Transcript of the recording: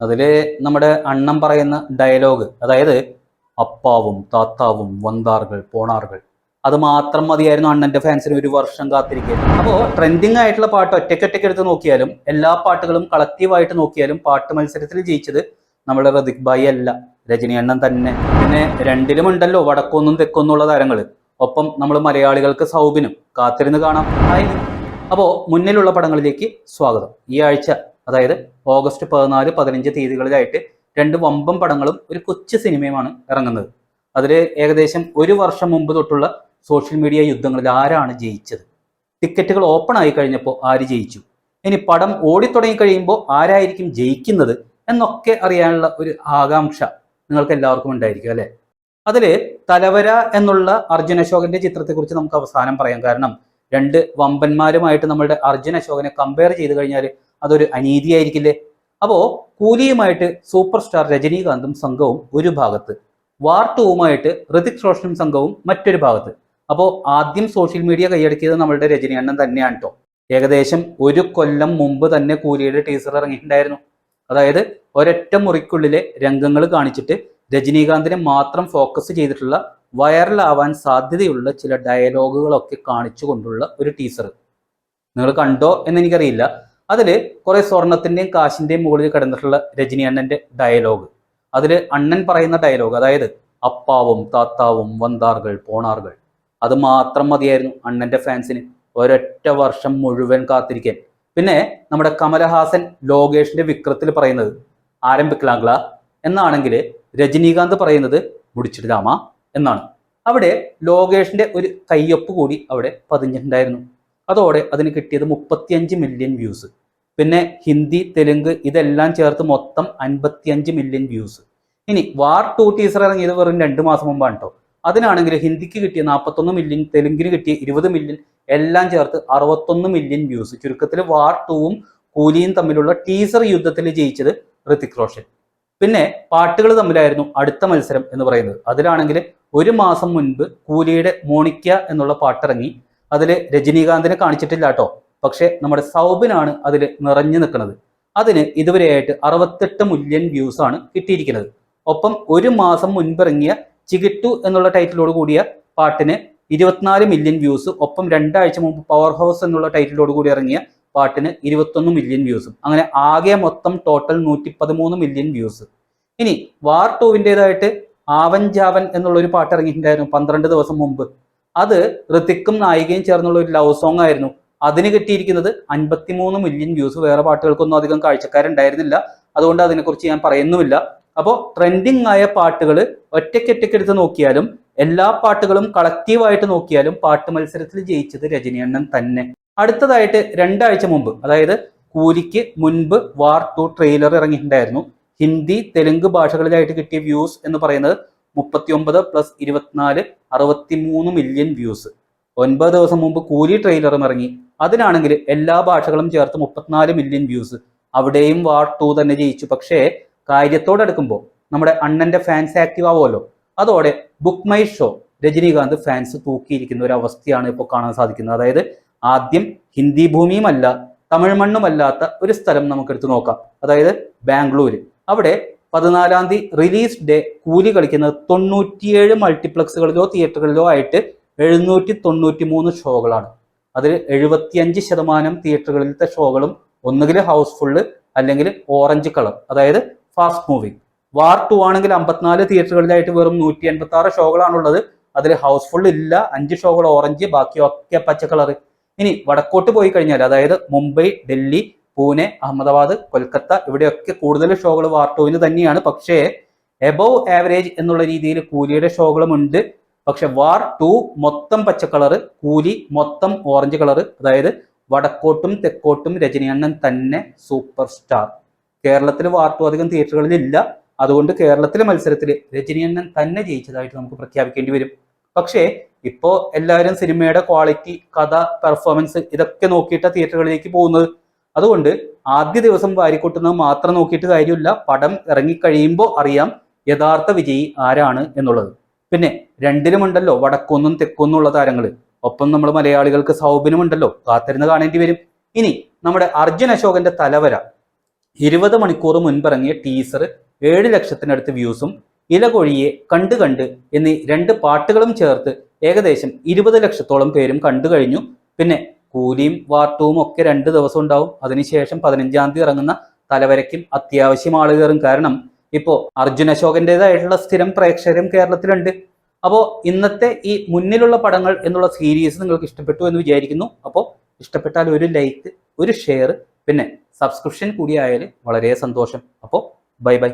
അതില് നമ്മുടെ അണ്ണൻ പറയുന്ന ഡയലോഗ്, അതായത് അപ്പാവും താത്താവും വന്താറുകൾ പോണാറുകൾ, അത് മാത്രം മതിയായിരുന്നു അണ്ണന്റെ ഫാൻസിന് ഒരു വർഷം കാത്തിരിക്കുക. അപ്പോൾ ട്രെൻഡിങ് ആയിട്ടുള്ള പാട്ട് ഒറ്റയ്ക്കൊറ്റയ്ക്ക് എടുത്ത് നോക്കിയാലും എല്ലാ പാട്ടുകളും കളക്റ്റീവായിട്ട് നോക്കിയാലും പാട്ട് മത്സരത്തിൽ ജയിച്ചത് നമ്മുടെ ഋതിക് ഭായി അല്ല, രജനി അണ്ണൻ തന്നെ. പിന്നെ രണ്ടിലും ഉണ്ടല്ലോ വടക്കൊന്നും തെക്കൊന്നുള്ള താരങ്ങൾ. ഒപ്പം നമ്മൾ മലയാളികൾക്ക് സൗബിനും കാത്തിരുന്ന് കാണാം. അപ്പോൾ മുന്നിലുള്ള പടങ്ങളിലേക്ക് സ്വാഗതം. ഈ ആഴ്ച, അതായത് ഓഗസ്റ്റ് 14, 15 തീയതികളിലായിട്ട് 2 വമ്പൻ പടങ്ങളും ഒരു കൊച്ചു സിനിമയുമാണ് ഇറങ്ങുന്നത്. അതിൽ ഏകദേശം ഒരു വർഷം മുമ്പ് തൊട്ടുള്ള സോഷ്യൽ മീഡിയ യുദ്ധങ്ങളിൽ ആരാണ് ജയിച്ചത്, ടിക്കറ്റുകൾ ഓപ്പൺ ആയി കഴിഞ്ഞപ്പോൾ ആര് ജയിച്ചു, ഇനി പടം ഓടിത്തുടങ്ങി കഴിയുമ്പോൾ ആരായിരിക്കും ജയിക്കുന്നത് എന്നൊക്കെ അറിയാനുള്ള ഒരു ആകാംക്ഷ നിങ്ങൾക്ക് എല്ലാവർക്കും ഉണ്ടായിരിക്കും അല്ലേ. അതിൽ തലവര എന്നുള്ള അർജുൻ അശോകന്റെ ചിത്രത്തെക്കുറിച്ച് നമുക്ക് അവസാനം പറയാം. കാരണം 2 വമ്പന്മാരുമായിട്ട് നമ്മളുടെ അർജുൻ അശോകനെ കമ്പയർ ചെയ്ത് കഴിഞ്ഞാൽ അതൊരു അനീതിയായിരിക്കില്ലേ. അപ്പോൾ കൂലിയുമായിട്ട് സൂപ്പർ സ്റ്റാർ രജനീകാന്തും സംഘവും ഒരു ഭാഗത്ത്, വാർ 2വുമായിട്ട് ഋതിക് റോഷനും സംഘവും മറ്റൊരു ഭാഗത്ത്. അപ്പോൾ ആദ്യം സോഷ്യൽ മീഡിയ കൈയടക്കിയത് നമ്മളുടെ രജനി അണ്ണൻ തന്നെയാണ് കേട്ടോ. ഏകദേശം ഒരു കൊല്ലം മുമ്പ് തന്നെ കൂലിയുടെ ടീസർ ഇറങ്ങിയിട്ടുണ്ടായിരുന്നു. അതായത് ഒരൊറ്റ മുറിക്കുള്ളിലെ രംഗങ്ങൾ കാണിച്ചിട്ട് രജനീകാന്തിനെ മാത്രം ഫോക്കസ് ചെയ്തിട്ടുള്ള വൈറലാവാൻ സാധ്യതയുള്ള ചില ഡയലോഗുകളൊക്കെ കാണിച്ചുകൊണ്ടുള്ള ഒരു ടീസർ നിങ്ങൾ കണ്ടോ എന്ന് എനിക്കറിയില്ല. അതിൽ കുറെ സ്വർണത്തിന്റെയും കാശിന്റെയും മുകളിൽ കിടന്നിട്ടുള്ള രജനി അണ്ണന്റെ ഡയലോഗ്, അതിൽ അണ്ണൻ പറയുന്ന ഡയലോഗ്, അതായത് അപ്പാവും താത്താവും വന്താറുകൾ പോണാറുകൾ, അത് മാത്രം മതിയായിരുന്നു അണ്ണന്റെ ഫാൻസിന് ഒരൊറ്റ വർഷം മുഴുവൻ കാത്തിരിക്കാൻ. പിന്നെ നമ്മുടെ കമലഹാസൻ ലോകേഷിന്റെ വിക്രത്തിൽ പറയുന്നത് ആരംഭിക്കലാംഗ്ല എന്നാണെങ്കിൽ രജനീകാന്ത് പറയുന്നത് മുടിച്ചിടാമ എന്നാണ്. അവിടെ ലോകേഷിന്റെ ഒരു കയ്യൊപ്പ് കൂടി അവിടെ പതിഞ്ഞിട്ടുണ്ടായിരുന്നു. അതോടെ അതിന് കിട്ടിയത് 35 മില്യൺ വ്യൂസ്. പിന്നെ ഹിന്ദി, തെലുങ്ക് ഇതെല്ലാം ചേർത്ത് മൊത്തം 55 മില്യൺ വ്യൂസ്. ഇനി വാർ 2 ടീസർ ഇറങ്ങിയത് വെറും 2 മാസം മുമ്പാണ് കേട്ടോ. അതിനാണെങ്കിൽ ഹിന്ദിക്ക് കിട്ടിയ 41 മില്യൺ, തെലുങ്കിന് കിട്ടിയ 20 മില്യൺ, എല്ലാം ചേർത്ത് 61 മില്യൺ വ്യൂസ്. ചുരുക്കത്തിൽ വാർ 2വും കൂലിയും തമ്മിലുള്ള ടീസർ യുദ്ധത്തിൽ ജയിച്ചത് ഋതിക് റോഷൻ. പിന്നെ പാട്ടുകൾ തമ്മിലായിരുന്നു അടുത്ത മത്സരം എന്ന് പറയുന്നത്. അതിലാണെങ്കിൽ ഒരു മാസം മുൻപ് കൂലിയുടെ മോണിക്ക എന്നുള്ള പാട്ടിറങ്ങി. അതിൽ രജനീകാന്തിനെ കാണിച്ചിട്ടില്ല കേട്ടോ, പക്ഷെ നമ്മുടെ സൗബിനാണ് അതിൽ നിറഞ്ഞു നിൽക്കുന്നത്. അതിന് ഇതുവരെയായിട്ട് 68 മില്യൺ വ്യൂസ് ആണ് കിട്ടിയിരിക്കുന്നത്. ഒപ്പം ഒരു മാസം മുൻപിറങ്ങിയ ചികിട്ടു എന്നുള്ള ടൈറ്റിലോട് കൂടിയ പാട്ടിന് 24 മില്യൺ വ്യൂസ്. ഒപ്പം 2 ആഴ്ച മുമ്പ് പവർ ഹൗസ് എന്നുള്ള ടൈറ്റിലോട് കൂടി ഇറങ്ങിയ പാട്ടിന് 21 മില്യൺ വ്യൂസും. അങ്ങനെ ആകെ മൊത്തം ടോട്ടൽ 113 മില്യൺ വ്യൂസ്. ഇനി വാർ 2വിൻ്റെതായിട്ട് ആവൻ ജാവൻ എന്നുള്ള ഒരു പാട്ട് ഇറങ്ങിയിട്ടുണ്ടായിരുന്നു 12 ദിവസം മുമ്പ്. അത് ഋതിക്കും നായികയും ചേർന്നുള്ള ഒരു ലവ് സോങ് ആയിരുന്നു. അതിന് കിട്ടിയിരിക്കുന്നത് 53 മില്യൺ വ്യൂസ്. വേറെ പാട്ടുകൾക്കൊന്നും അധികം കാഴ്ചക്കാരുണ്ടായിരുന്നില്ല, അതുകൊണ്ട് അതിനെക്കുറിച്ച് ഞാൻ പറയുന്നുമില്ല. അപ്പോൾ ട്രെൻഡിങ് ആയ പാട്ടുകൾ ഒറ്റയ്ക്കൊറ്റയ്ക്കെടുത്ത് നോക്കിയാലും എല്ലാ പാട്ടുകളും കളക്റ്റീവായിട്ട് നോക്കിയാലും പാട്ട് മത്സരത്തിൽ ജയിച്ചത് രജനി അണ്ണൻ തന്നെ. അടുത്തതായിട്ട് 2 ആഴ്ച മുമ്പ്, അതായത് കൂലിക്ക് മുൻപ് വാർ 2 ട്രെയിലർ ഇറങ്ങിയിട്ടുണ്ടായിരുന്നു. ഹിന്ദി, തെലുങ്ക് ഭാഷകളിലായിട്ട് കിട്ടിയ വ്യൂസ് എന്ന് പറയുന്നത് 39 + 24 63 മില്യൺ വ്യൂസ്. 9 ദിവസം മുമ്പ് കൂലി ട്രെയിലറും ഇറങ്ങി. അതിനാണെങ്കിൽ എല്ലാ ഭാഷകളും ചേർത്ത് 34 മില്യൺ വ്യൂസ്. അവിടെയും വാർ 2 തന്നെ ജയിച്ചു. പക്ഷേ കാര്യത്തോടെടുക്കുമ്പോൾ നമ്മുടെ അണ്ണന്റെ ഫാൻസ് ആക്റ്റീവ് ആവുമല്ലോ. അതോടെ book my show Rajinikanth fans തൂക്കിയിരിക്കുന്ന ഒരു അവസ്ഥയാണ് ഇപ്പോൾ കാണാൻ സാധിക്കുന്നത്. അതായത് ആദ്യം ഹിന്ദി ഭൂമിയുമല്ല തമിഴ് മണ്ണുമല്ലാത്ത ഒരു സ്ഥലം നമുക്കെടുത്ത് നോക്കാം, അതായത് ബാംഗ്ലൂര്. അവിടെ 14-ാം തീയതി റിലീസ് ഡേ കൂലി കളിക്കുന്നത് 97 മൾട്ടിപ്ലക്സുകളിലോ തിയേറ്ററുകളിലോ ആയിട്ട് 793 ഷോകളാണ്. അതിൽ 75% തിയേറ്ററുകളിലത്തെ ഷോകളും ഒന്നുകിൽ ഹൗസ്ഫുള്ള് അല്ലെങ്കിൽ ഓറഞ്ച് കളർ, അതായത് ഫാസ്റ്റ് മൂവിങ്. വാർ 2 ആണെങ്കിൽ 54 തിയേറ്ററുകളിലായിട്ട് വെറും 186 ഷോകളാണുള്ളത്. അതിൽ ഹൗസ്ഫുൾ ഇല്ല, 5 ഷോകൾ ഓറഞ്ച്, ബാക്കിയൊക്കെ പച്ച കളർ. ഇനി വടക്കോട്ട് പോയി കഴിഞ്ഞാൽ, അതായത് മുംബൈ, ഡൽഹി, പൂനെ, അഹമ്മദാബാദ്, കൊൽക്കത്ത, ഇവിടെയൊക്കെ കൂടുതൽ ഷോകൾ വാർ 2വിന് തന്നെയാണ്. പക്ഷേ എബവ് ആവറേജ് എന്നുള്ള രീതിയിൽ കൂലിയുടെ ഷോകളും ഉണ്ട്. പക്ഷെ വാർ 2 മൊത്തം പച്ച കളറ്, കൂലി മൊത്തം ഓറഞ്ച് കളറ്. അതായത് വടക്കോട്ടും തെക്കോട്ടും രജനി അണ്ണൻ തന്നെ സൂപ്പർ സ്റ്റാർ. കേരളത്തിൽ വാർ 2 അധികം തിയേറ്ററുകളിൽ ഇല്ല, അതുകൊണ്ട് കേരളത്തിലെ മത്സരത്തിൽ രജനി അണ്ണൻ തന്നെ ജയിച്ചതായിട്ട് നമുക്ക് പ്രഖ്യാപിക്കേണ്ടി വരും. പക്ഷേ ഇപ്പോ എല്ലാവരും സിനിമയുടെ ക്വാളിറ്റി, കഥ, പെർഫോമൻസ് ഇതൊക്കെ നോക്കിയിട്ട് തിയേറ്ററുകളിലേക്ക് പോകുന്നത്. അതുകൊണ്ട് ആദ്യ ദിവസം വാരിക്കൊട്ടുന്നത് മാത്രം നോക്കിയിട്ട് കാര്യമില്ല. പടം ഇറങ്ങിക്കഴിയുമ്പോൾ അറിയാം യഥാർത്ഥ വിജയി ആരാണ് എന്നുള്ളത്. പിന്നെ രണ്ടിലുമുണ്ടല്ലോ വടക്കൊന്നും തെക്കൊന്നും ഉള്ള താരങ്ങൾ. ഒപ്പം നമ്മൾ മലയാളികൾക്ക് സൗബിനുമുണ്ടല്ലോ, കാത്തിരുന്ന് കാണേണ്ടി വരും. ഇനി നമ്മുടെ അർജുൻ അശോകന്റെ തലവര, 20 മണിക്കൂർ മുൻപിറങ്ങിയ ടീസർ 7 ലക്ഷത്തിനടുത്ത് വ്യൂസും, ഇലകൊഴിയെ, കണ്ട് കണ്ട് എന്നീ 2 പാട്ടുകളും ചേർത്ത് ഏകദേശം 20 ലക്ഷത്തോളം പേരും കണ്ടു കഴിഞ്ഞു. പിന്നെ കൂലിയും വാർട്ടവും ഒക്കെ 2 ദിവസം ഉണ്ടാവും. അതിനുശേഷം 15-ാം തീയതി ഇറങ്ങുന്ന തലവരയ്ക്കും അത്യാവശ്യം ആള് കയറും. കാരണം ഇപ്പോൾ അർജുൻ അശോകന്റേതായിട്ടുള്ള സ്ഥിരം പ്രേക്ഷകരും കേരളത്തിലുണ്ട്. അപ്പോൾ ഇന്നത്തെ ഈ മുന്നിലുള്ള പടങ്ങൾ എന്നുള്ള സീരീസ് നിങ്ങൾക്ക് ഇഷ്ടപ്പെട്ടു എന്ന് വിചാരിക്കുന്നു. അപ്പോൾ ഇഷ്ടപ്പെട്ടാൽ ഒരു ലൈക്ക്, ഒരു ഷെയർ, പിന്നെ സബ്സ്ക്രിപ്ഷൻ കൂടി ആയാൽ വളരെ സന്തോഷം. അപ്പോൾ ബൈ ബൈ.